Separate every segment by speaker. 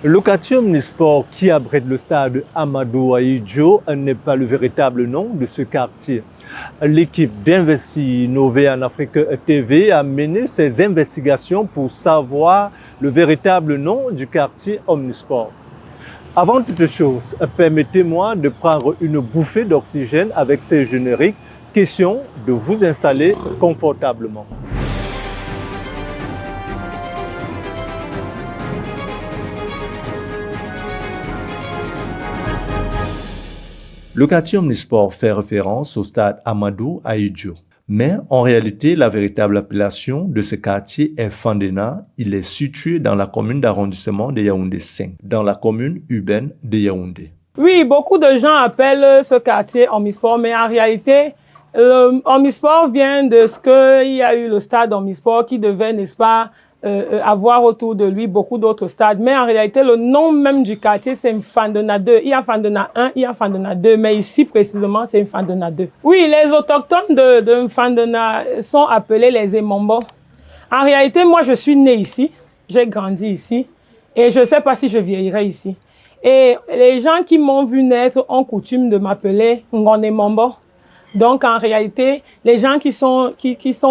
Speaker 1: Location Omnisport, qui abrite le stade Amadou Ahidjo, n'est pas le véritable nom de ce quartier. L'équipe d'Investi Innové en Afrique TV a mené ses investigations pour savoir le véritable nom du quartier Omnisport. Avant toute chose, permettez-moi de prendre une bouffée d'oxygène avec ces génériques. Question de vous installer confortablement. Le quartier Omnisport fait référence au stade Amadou Ahidjo. Mais en réalité, la véritable appellation de ce quartier est Fandena. Il est situé dans la commune d'arrondissement de Yaoundé 5, dans la commune urbaine de Yaoundé.
Speaker 2: Oui, beaucoup de gens appellent ce quartier Omnisport, mais en réalité, Omnisport vient de ce qu'il y a eu le stade Omnisport qui devait, n'est-ce pas, avoir autour de lui beaucoup d'autres stades. Mais en réalité, le nom même du quartier, c'est Mfandena 2. Il y a Mfandena 1, il y a Mfandena 2, mais ici précisément, c'est Mfandena 2. Oui, les autochtones de Mfandena sont appelés les Emombo. En réalité, moi, je suis né ici, j'ai grandi ici, et je ne sais pas si je vieillirai ici. Et les gens qui m'ont vu naître ont coutume de m'appeler Ngonemombo. Donc, en réalité, les gens qui sont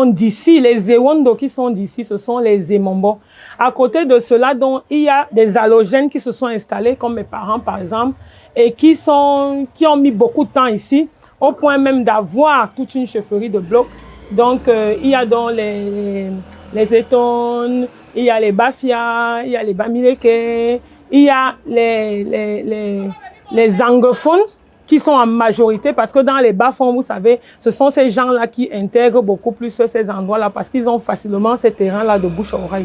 Speaker 2: d'ici, les Ewondo qui sont d'ici, ce sont les Emombo. À côté de cela, donc, il y a des allogènes qui se sont installés, comme mes parents, par exemple, et qui ont mis beaucoup de temps ici, au point même d'avoir toute une chefferie de blocs. Donc, il y a donc les Etones, il y a les Bafia, il y a les Bamileke, il y a les anglophones, qui sont en majorité, parce que dans les bas-fonds, vous savez, ce sont ces gens-là qui intègrent beaucoup plus ces endroits-là, parce qu'ils ont facilement ces terrains-là de bouche à oreille.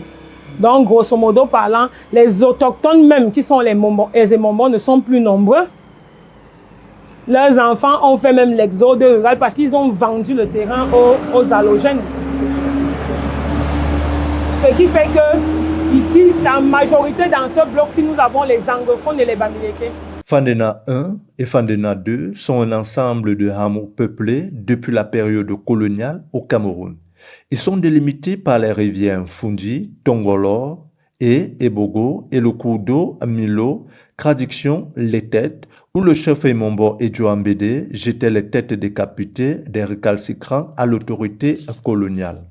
Speaker 2: Donc, grosso modo parlant, les autochtones même, qui sont les Emombo, ne sont plus nombreux. Leurs enfants ont fait même l'exode rural, parce qu'ils ont vendu le terrain aux allogènes. Ce qui fait que, ici, en majorité dans ce bloc-ci, nous avons les anglophones et les Bamileke.
Speaker 1: Fandena 1 et Fandena 2 sont un ensemble de hameaux peuplés depuis la période coloniale au Cameroun. Ils sont délimités par les rivières Fundi, Tongolor et Ebogo et le cours d'eau Milo, traduction les têtes, où le chef Emombo Ahidjo Mbede jetait les têtes décapitées des récalcitrants à l'autorité coloniale.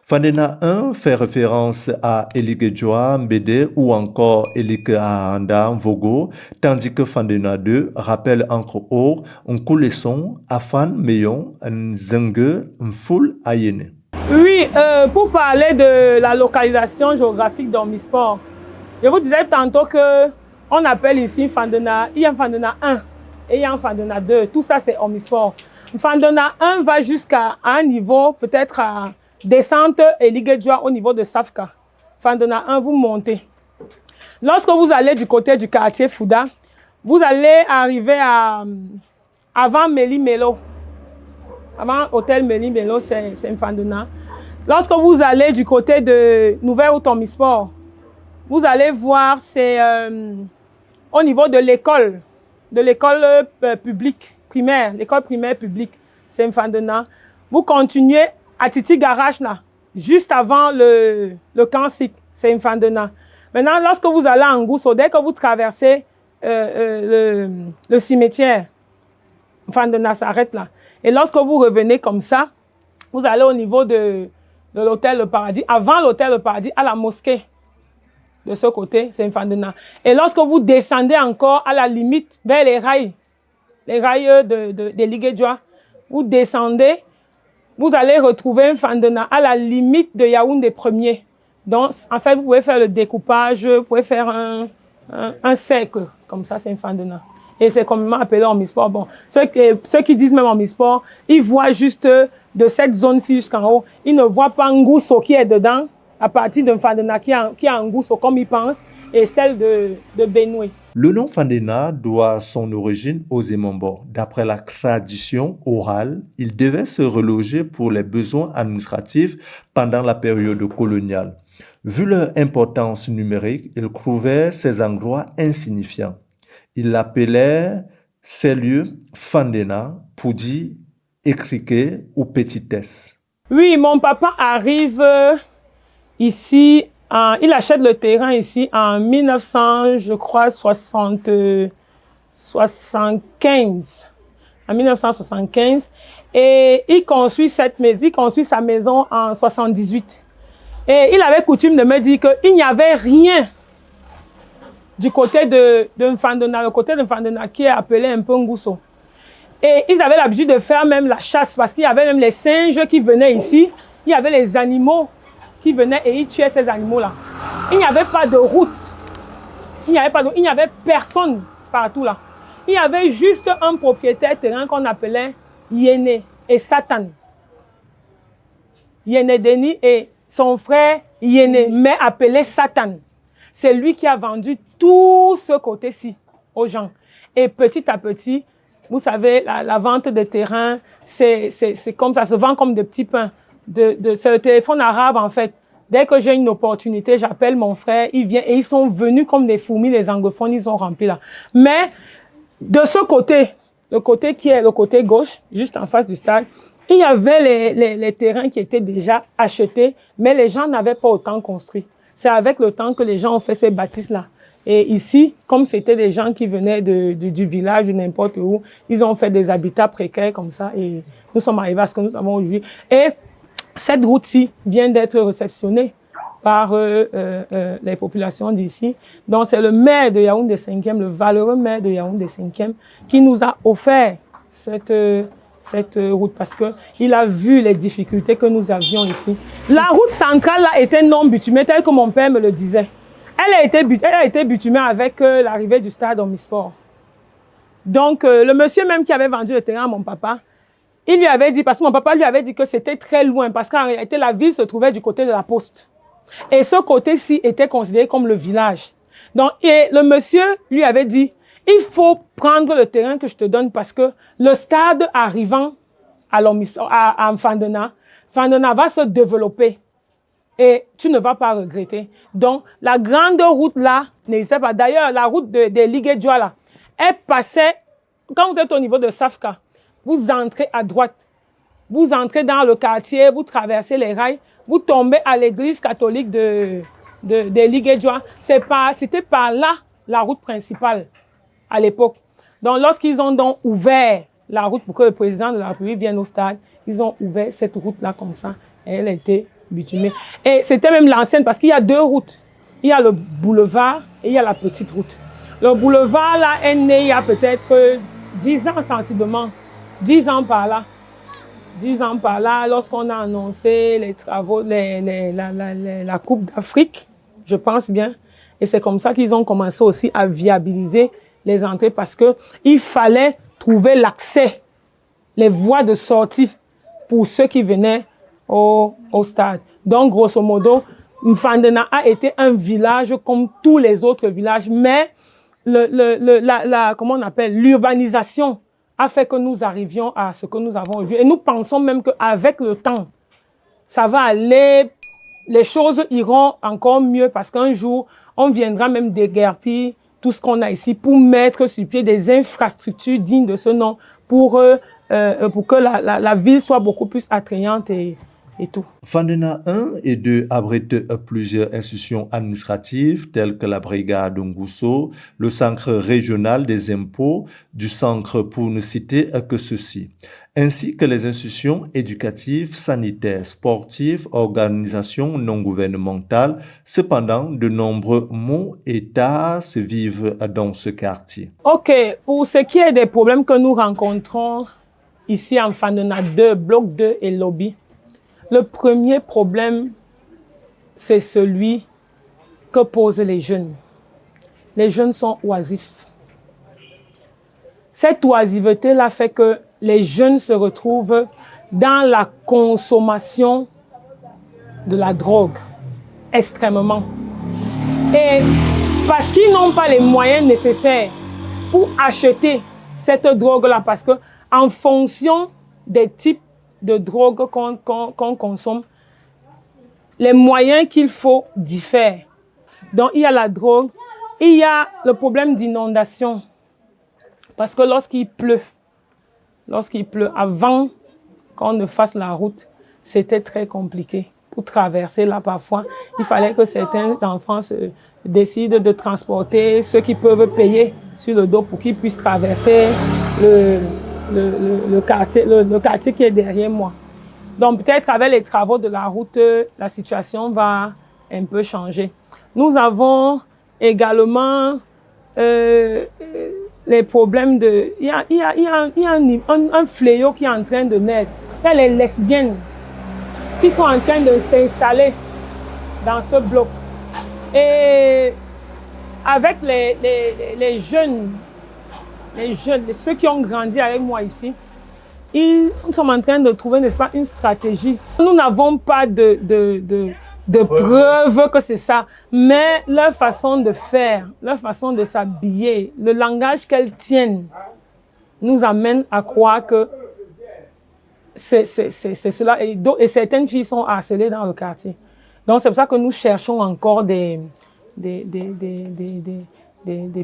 Speaker 1: Fandena 1 fait référence à Eligedjoa Mbede ou encore Elikahanda Mvogo, tandis que Fandena 2 rappelle entre autres Nkuleson, Afan Meyon, Nzenge, Mfoul Ayene.
Speaker 2: Oui, pour parler de la localisation géographique d'Omnisport, je vous disais tantôt qu'on appelle ici Fandena, il y a Fandena 1 et il y a Fandena 2, tout ça c'est Omnisport. Fandena 1 va jusqu'à un niveau peut-être à descente et Ligedjoa au niveau de Safka. Fandena 1, vous montez. Lorsque vous allez du côté du quartier Fouda, vous allez arriver avant Méli-Mélo. Avant Hôtel Méli-Mélo, c'est Mfandena. Lorsque vous allez du côté de Nouvelle-Route Omnisport, vous allez voir, c'est au niveau de l'école publique, primaire, l'école primaire publique, c'est Mfandena. Vous continuez à Titi Garage, là, juste avant le camp SIC, c'est Mfandena. Maintenant, lorsque vous allez à Ngousso, dès que vous traversez le cimetière, Mfandena s'arrête là. Et lorsque vous revenez comme ça, vous allez au niveau de l'hôtel Le Paradis, avant l'hôtel Le Paradis, à la mosquée. De ce côté, c'est Mfandena. Et lorsque vous descendez encore à la limite vers les rails de Ligedjoa, vous descendez, vous allez retrouver Mfandena à la limite de Yaoundé 1er. Donc, en fait, vous pouvez faire le découpage, vous pouvez faire un cercle, comme ça, c'est Mfandena. Et c'est communément appelé Omnisport. Bon, ceux qui disent même Omnisport, ils voient juste de cette zone-ci jusqu'en haut. Ils ne voient pas Ngousso qui est dedans, à partir de Mfandena qui est en Ngousso, comme ils pensent, et celle de Benoué.
Speaker 1: Le nom Fandena doit son origine aux Emombo. D'après la tradition orale, il devait se reloger pour les besoins administratifs pendant la période coloniale. Vu leur importance numérique, ils trouvaient ces endroits insignifiants. Ils l'appelaient ces lieux Fandena pour dire écriquet ou petitesse.
Speaker 2: Oui, mon papa arrive ici Il achète le terrain ici en 1900, je crois, 75. En 1975. Et il construit sa maison en 78. Et il avait coutume de me dire qu'il n'y avait rien du côté de Mfandena, le côté de Mfandena qui est appelé un peu Ngusso. Et ils avaient l'habitude de faire même la chasse parce qu'il y avait même les singes qui venaient ici. Il y avait les animaux qui venaient et ils tuaient ces animaux-là. Il n'y avait pas de route. Il n'y avait personne partout là. Il y avait juste un propriétaire terrain qu'on appelait Yéné et Satan. Yéné Denis et son frère Yéné, mais appelé Satan. C'est lui qui a vendu tout ce côté-ci aux gens. Et petit à petit, vous savez, la vente des terrains, c'est comme ça, se vend comme des petits pains. C'est le téléphone arabe, en fait. Dès que j'ai une opportunité, j'appelle mon frère, il vient et ils sont venus comme des fourmis, les anglophones, ils ont rempli là. Mais de ce côté, le côté qui est le côté gauche, juste en face du stade, il y avait les terrains qui étaient déjà achetés, mais les gens n'avaient pas autant construit. C'est avec le temps que les gens ont fait ces bâtisses-là. Et ici, comme c'était des gens qui venaient du village, de n'importe où, ils ont fait des habitats précaires comme ça et nous sommes arrivés à ce que nous avons aujourd'hui. Et cette route-ci vient d'être réceptionnée par les populations d'ici. Donc, c'est le maire de Yaoundé 5e, le valeureux maire de Yaoundé 5e, qui nous a offert cette route parce qu'il a vu les difficultés que nous avions ici. La route centrale là était non bitumée, telle que mon père me le disait. Elle a été bitumée avec l'arrivée du stade Omnisport. Donc, le monsieur même qui avait vendu le terrain à mon papa, il lui avait dit, parce que mon papa lui avait dit que c'était très loin, parce qu'en réalité, la ville se trouvait du côté de la poste. Et ce côté-ci était considéré comme le village. Donc, et le monsieur lui avait dit, il faut prendre le terrain que je te donne parce que le stade arrivant à Mfandena, Mfandena va se développer et tu ne vas pas regretter. Donc, la grande route là, n'hésitez pas. D'ailleurs, la route des Ligedjoa là, elle passait, quand vous êtes au niveau de Safka, vous entrez à droite, vous entrez dans le quartier, vous traversez les rails, vous tombez à l'église catholique des Ligedjoa. C'était par là la route principale à l'époque. Donc, lorsqu'ils ont donc ouvert la route pour que le président de la République vienne au stade, ils ont ouvert cette route-là comme ça. Et elle a été bitumée. Et c'était même l'ancienne parce qu'il y a deux routes. Il y a le boulevard et il y a la petite route. Le boulevard, là, est né il y a peut-être 10 ans sensiblement. 10 ans par là. 10 ans par là, lorsqu'on a annoncé les travaux, la Coupe d'Afrique, je pense bien. Et c'est comme ça qu'ils ont commencé aussi à viabiliser les entrées parce qu'il fallait trouver l'accès, les voies de sortie pour ceux qui venaient au stade. Donc, grosso modo, Mfandena a été un village comme tous les autres villages, mais comment on appelle, l'urbanisation a fait que nous arrivions à ce que nous avons aujourd'hui. Et nous pensons même qu'avec le temps, ça va aller, les choses iront encore mieux parce qu'un jour, on viendra même déguerpir tout ce qu'on a ici pour mettre sur pied des infrastructures dignes de ce nom pour que la ville soit beaucoup plus attrayante et tout.
Speaker 1: Mfandena 1 et 2 abrite plusieurs institutions administratives telles que la brigade Ngusso, le centre régional des impôts, du centre pour ne citer que ceci, ainsi que les institutions éducatives, sanitaires, sportives, organisations non gouvernementales. Cependant, de nombreux maux et tas se vivent dans ce quartier.
Speaker 2: Ok, pour ce qui est des problèmes que nous rencontrons ici en Mfandena 2, bloc 2 et lobby, le premier problème, c'est celui que posent les jeunes. Les jeunes sont oisifs. Cette oisiveté-là fait que les jeunes se retrouvent dans la consommation de la drogue, extrêmement. Et parce qu'ils n'ont pas les moyens nécessaires pour acheter cette drogue-là, parce que en fonction des types de drogue qu'on consomme, les moyens qu'il faut diffèrent. Donc, il y a la drogue, il y a le problème d'inondation. Parce que lorsqu'il pleut, avant qu'on ne fasse la route, c'était très compliqué pour traverser là parfois. Il fallait que certains enfants décident de transporter ceux qui peuvent payer sur le dos pour qu'ils puissent traverser le quartier qui est derrière moi. Donc peut-être avec les travaux de la route, la situation va un peu changer. Nous avons également les problèmes de... Il y a un fléau qui est en train de naître. Il y a les lesbiennes qui sont en train de s'installer dans ce bloc. Et avec les jeunes, ceux qui ont grandi avec moi ici, nous sommes en train de trouver, n'est-ce pas, une stratégie. Nous n'avons pas de preuves que c'est ça, mais leur façon de faire, leur façon de s'habiller, le langage qu'elles tiennent, nous amène à croire que c'est cela. Et certaines filles sont harcelées dans le quartier. Donc c'est pour ça que nous cherchons encore des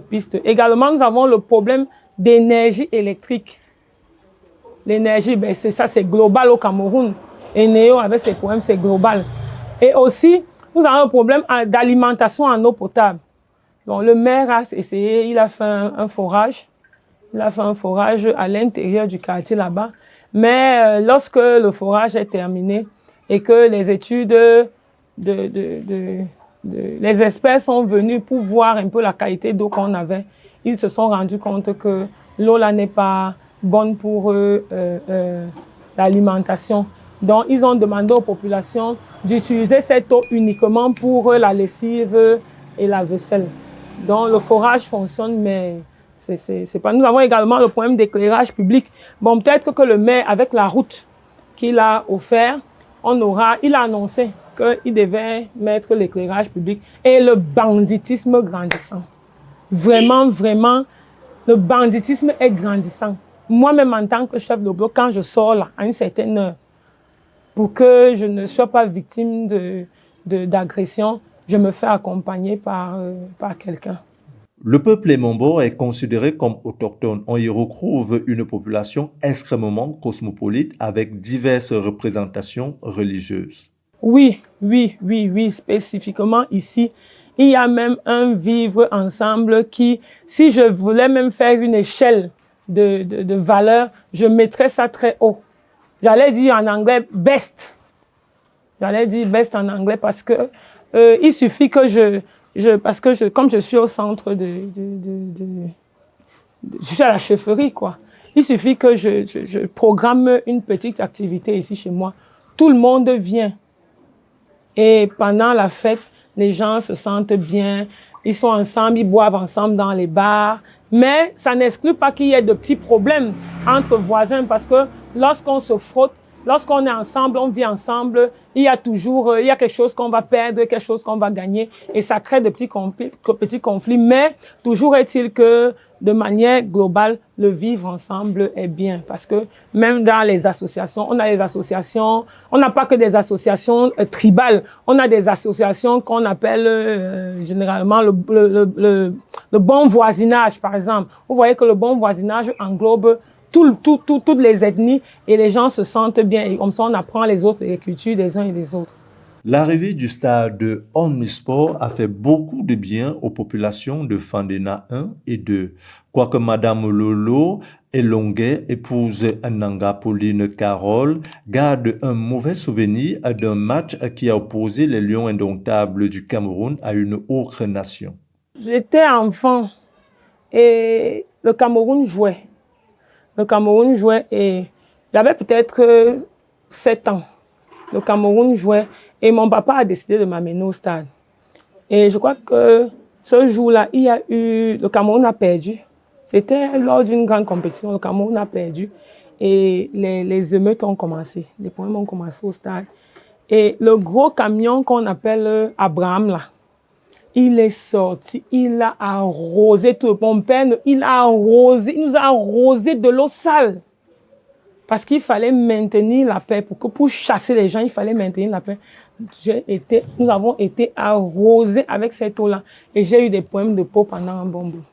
Speaker 2: pistes. Également, nous avons le problème d'énergie électrique. L'énergie, ben c'est global au Cameroun. Et Néo, avec ses problèmes, c'est global. Et aussi, nous avons un problème d'alimentation en eau potable. Donc, le maire a essayé, il a fait un forage. Il a fait un forage à l'intérieur du quartier là-bas. Mais lorsque le forage est terminé et que les études, les experts sont venus pour voir un peu la qualité d'eau qu'on avait, ils se sont rendus compte que l'eau là n'est pas bonne pour l'alimentation. Donc, ils ont demandé aux populations d'utiliser cette eau uniquement pour la lessive et la vaisselle. Donc, le forage fonctionne, mais c'est pas... Nous avons également le problème d'éclairage public. Bon, peut-être que le maire, avec la route qu'il a offert, il a annoncé qu'il devait mettre l'éclairage public et le banditisme grandissant. Vraiment, vraiment, le banditisme est grandissant. Moi-même, en tant que chef de bloc, quand je sors là, à une certaine heure, pour que je ne sois pas victime d'agression, je me fais accompagner par quelqu'un.
Speaker 1: Le peuple Emombo est considéré comme autochtone. On y retrouve une population extrêmement cosmopolite avec diverses représentations religieuses.
Speaker 2: Oui, spécifiquement ici. Il y a même un vivre ensemble qui, si je voulais même faire une échelle de valeur, je mettrais ça très haut. J'allais dire en anglais best. J'allais dire best en anglais parce que il suffit que comme je suis au centre je suis à la chefferie, quoi. Il suffit que je programme une petite activité ici chez moi. Tout le monde vient. Et pendant la fête, les gens se sentent bien, ils sont ensemble, ils boivent ensemble dans les bars. Mais ça n'exclut pas qu'il y ait de petits problèmes entre voisins parce que lorsqu'on se frotte, lorsqu'on est ensemble, on vit ensemble, il y a quelque chose qu'on va perdre, quelque chose qu'on va gagner et ça crée de petits conflits. Mais toujours est-il que de manière globale, le vivre ensemble est bien parce que même dans les associations, on n'a pas que des associations tribales, on a des associations qu'on appelle généralement le bon voisinage, par exemple. Vous voyez que le bon voisinage englobe toutes les ethnies et les gens se sentent bien. Et comme ça, on apprend les cultures des uns et des autres.
Speaker 1: L'arrivée du stade de Omnisport a fait beaucoup de bien aux populations de Fandena 1 et 2. Quoique Madame Lolo Elonguet, épouse Nanga Pauline Carole, garde un mauvais souvenir d'un match qui a opposé les Lions indomptables du Cameroun à une autre nation.
Speaker 2: J'étais enfant et le Cameroun jouait. Et j'avais peut-être 7 ans. Le Cameroun jouait et mon papa a décidé de m'amener au stade. Et je crois que ce jour-là, le Cameroun a perdu. C'était lors d'une grande compétition, le Cameroun a perdu. Et les émeutes ont commencé, les problèmes ont commencé au stade. Et le gros camion qu'on appelle Abraham, là, il est sorti, il a arrosé tout. Mon père, il nous a arrosé de l'eau sale. Parce qu'il fallait maintenir la paix. Pour chasser les gens, il fallait maintenir la paix. Nous avons été arrosés avec cette eau-là. Et j'ai eu des problèmes de peau pendant un bon bout.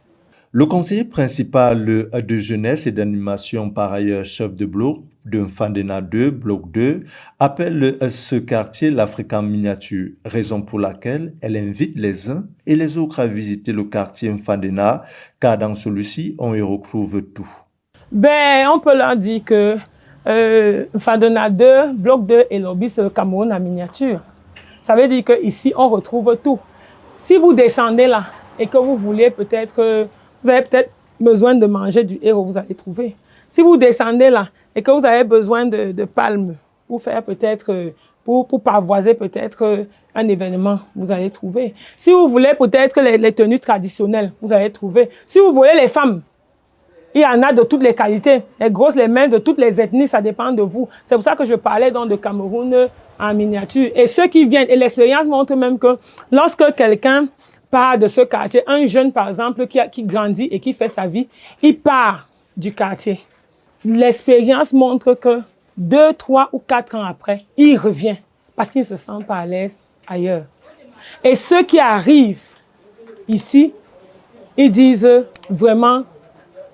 Speaker 1: Le conseiller principal de jeunesse et d'animation, par ailleurs chef de bloc de Mfandena 2, bloc 2, appelle ce quartier l'Afrique en miniature, raison pour laquelle elle invite les uns et les autres à visiter le quartier Mfandena, car dans celui-ci, on y retrouve tout.
Speaker 2: Ben, on peut leur dire que Mfandena 2, bloc 2 et Lobby, c'est le Cameroun en miniature. Ça veut dire qu'ici, on retrouve tout. Si vous descendez là et que vous voulez peut-être, vous avez peut-être besoin de manger du héros, vous allez trouver. Si vous descendez là et que vous avez besoin de palmes pour faire peut-être, pour pavoiser peut-être un événement, vous allez trouver. Si vous voulez peut-être les tenues traditionnelles, vous allez trouver. Si vous voulez les femmes, il y en a de toutes les qualités, les grosses, les minces, de toutes les ethnies, ça dépend de vous. C'est pour ça que je parlais donc de Cameroun en miniature. Et ceux qui viennent, et l'expérience montre même que lorsque quelqu'un part de ce quartier, un jeune par exemple qui grandit et qui fait sa vie, il part du quartier. L'expérience montre que 2, 3 ou 4 ans après, il revient parce qu'il ne se sent pas à l'aise ailleurs. Et ceux qui arrivent ici, ils disent vraiment,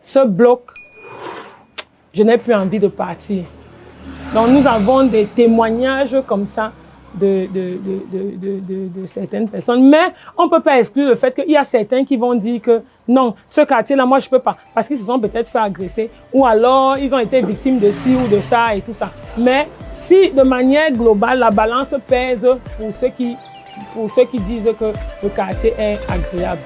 Speaker 2: ce bloc, je n'ai plus envie de partir. Donc nous avons des témoignages comme ça de certaines personnes. Mais on ne peut pas exclure le fait qu'il y a certains qui vont dire que non, ce quartier-là, moi je ne peux pas. Parce qu'ils se sont peut-être fait agresser. Ou alors ils ont été victimes de ci ou de ça et tout ça. Mais si de manière globale, la balance pèse pour ceux qui disent que le quartier est agréable.